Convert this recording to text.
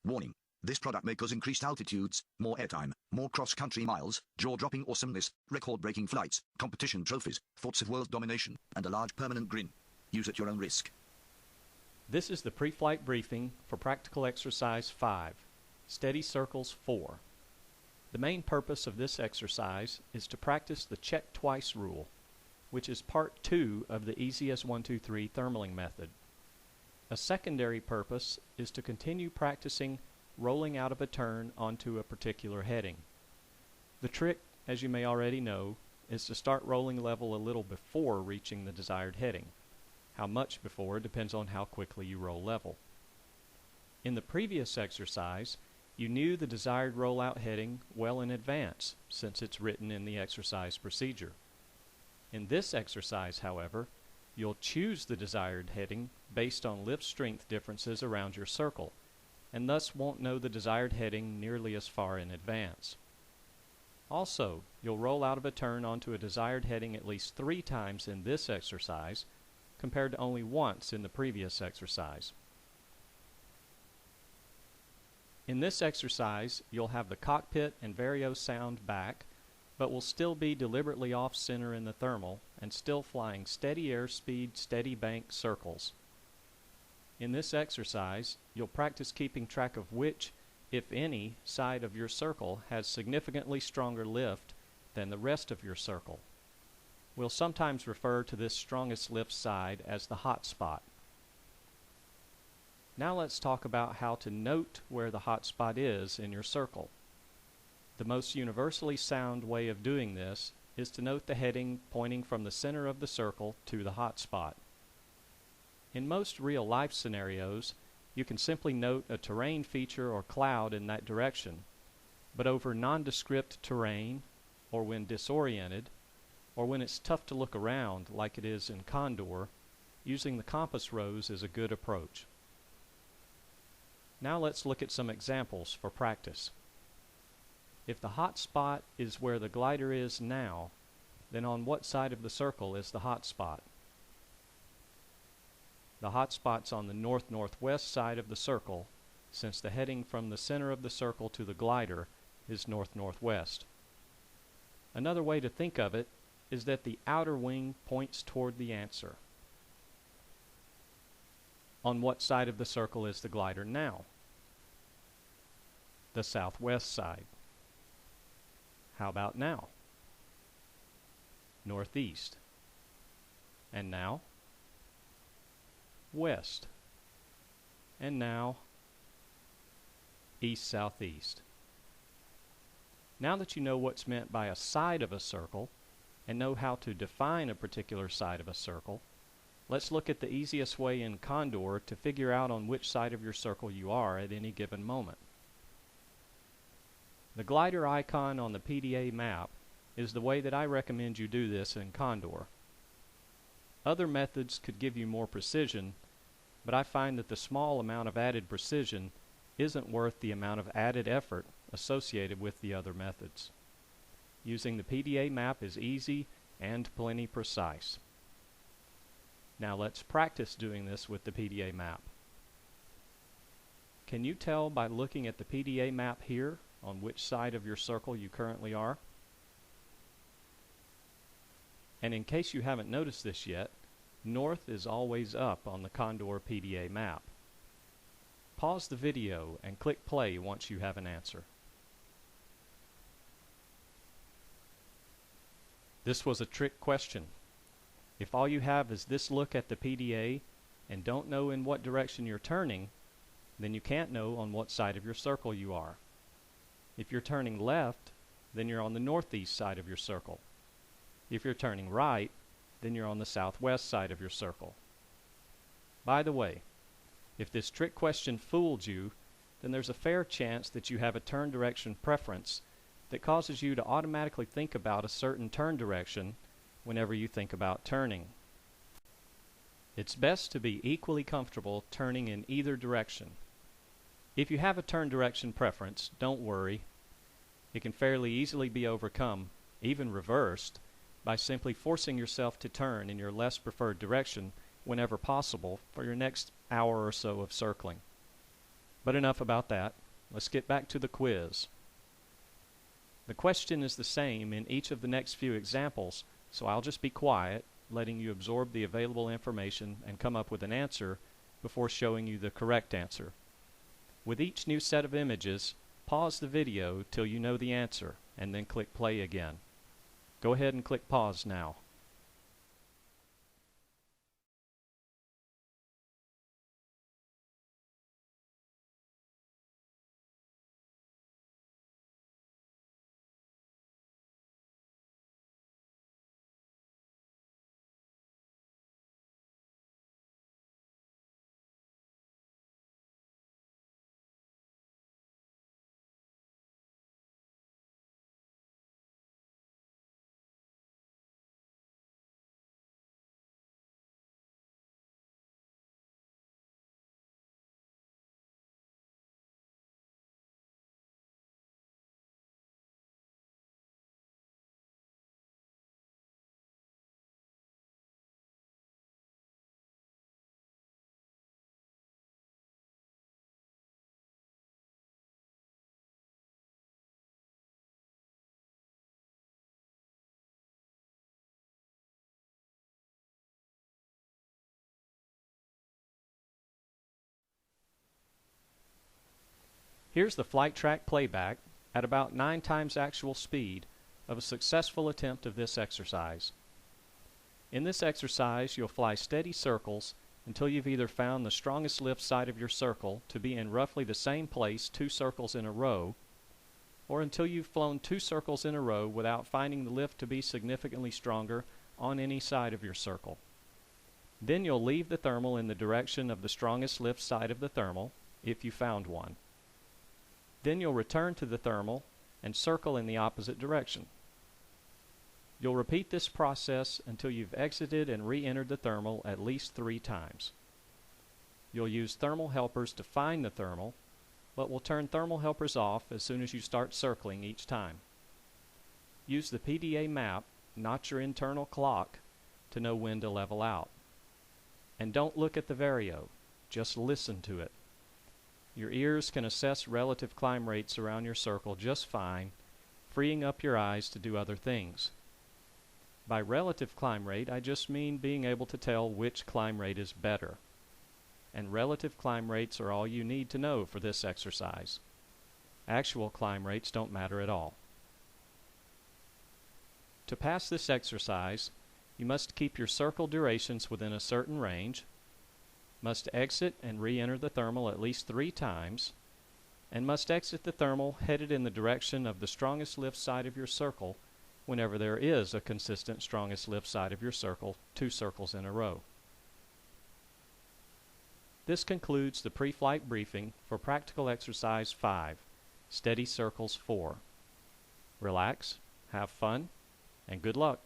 Warning. This product may cause increased altitudes, more airtime, more cross-country miles, jaw-dropping awesomeness, record-breaking flights, competition trophies, thoughts of world domination, and a large permanent grin. Use at your own risk. This is the pre-flight briefing for Practical Exercise 5, Steady Circles 4. The main purpose of this exercise is to practice the check twice rule, which is part 2 of the Easy as 1, 2, 3 thermaling method. A secondary purpose is to continue practicing rolling out of a turn onto a particular heading. The trick, as you may already know, is to start rolling level a little before reaching the desired heading. How much before depends on how quickly you roll level. In the previous exercise, you knew the desired rollout heading well in advance, since it's written in the exercise procedure. In this exercise, however, you'll choose the desired heading based on lift strength differences around your circle, and thus won't know the desired heading nearly as far in advance. Also, you'll roll out of a turn onto a desired heading at least 3 times in this exercise, compared to only once in the previous exercise. In this exercise, you'll have the cockpit and Vario sound back, but will still be deliberately off-center in the thermal and still flying steady airspeed, steady bank circles. In this exercise, you'll practice keeping track of which, if any, side of your circle has significantly stronger lift than the rest of your circle. We'll sometimes refer to this strongest lift side as the hot spot. Now let's talk about how to note where the hot spot is in your circle. The most universally sound way of doing this is to note the heading pointing from the center of the circle to the hot spot. In most real-life scenarios, you can simply note a terrain feature or cloud in that direction, but over nondescript terrain, or when disoriented, or when it's tough to look around like it is in Condor, using the compass rose is a good approach. Now let's look at some examples for practice. If the hot spot is where the glider is now, then on what side of the circle is the hot spot? The hot spot's on the north-northwest side of the circle, since the heading from the center of the circle to the glider is north-northwest. Another way to think of it is that the outer wing points toward the answer. On what side of the circle is the glider now? The southwest side. How about now? Northeast. And now? West. And now? East-southeast. Now that you know what's meant by a side of a circle, and know how to define a particular side of a circle, let's look at the easiest way in Condor to figure out on which side of your circle you are at any given moment. The glider icon on the PDA map is the way that I recommend you do this in Condor. Other methods could give you more precision, but I find that the small amount of added precision isn't worth the amount of added effort associated with the other methods. Using the PDA map is easy and plenty precise. Now let's practice doing this with the PDA map. Can you tell by looking at the PDA map here on which side of your circle you currently are? And in case you haven't noticed this yet, north is always up on the Condor PDA map. Pause the video and click play once you have an answer. This was a trick question. If all you have is this look at the PDA and don't know in what direction you're turning, then you can't know on what side of your circle you are. If you're turning left, then you're on the northeast side of your circle. If you're turning right, then you're on the southwest side of your circle. By the way, if this trick question fooled you, then there's a fair chance that you have a turn direction preference that causes you to automatically think about a certain turn direction whenever you think about turning. It's best to be equally comfortable turning in either direction. If you have a turn direction preference, don't worry. It can fairly easily be overcome, even reversed, by simply forcing yourself to turn in your less preferred direction whenever possible for your next hour or so of circling. But enough about that. Let's get back to the quiz. The question is the same in each of the next few examples, so I'll just be quiet, letting you absorb the available information and come up with an answer before showing you the correct answer. With each new set of images, pause the video till you know the answer, and then click play again. Go ahead and click pause now. Here's the flight track playback at about 9 times actual speed of a successful attempt of this exercise. In this exercise, you'll fly steady circles until you've either found the strongest lift side of your circle to be in roughly the same place 2 circles in a row, or until you've flown 2 circles in a row without finding the lift to be significantly stronger on any side of your circle. Then you'll leave the thermal in the direction of the strongest lift side of the thermal, if you found one. Then you'll return to the thermal and circle in the opposite direction. You'll repeat this process until you've exited and re-entered the thermal at least 3 times. You'll use thermal helpers to find the thermal, but will turn thermal helpers off as soon as you start circling each time. Use the PDA map, not your internal clock, to know when to level out. And don't look at the Vario, just listen to it. Your ears can assess relative climb rates around your circle just fine, freeing up your eyes to do other things. By relative climb rate, I just mean being able to tell which climb rate is better. And relative climb rates are all you need to know for this exercise. Actual climb rates don't matter at all. To pass this exercise, you must keep your circle durations within a certain range, must exit and re-enter the thermal at least 3 times, and must exit the thermal headed in the direction of the strongest lift side of your circle whenever there is a consistent strongest lift side of your circle 2 circles in a row. This concludes the pre-flight briefing for Practical Exercise 5, Steady Circles 4. Relax, have fun, and good luck.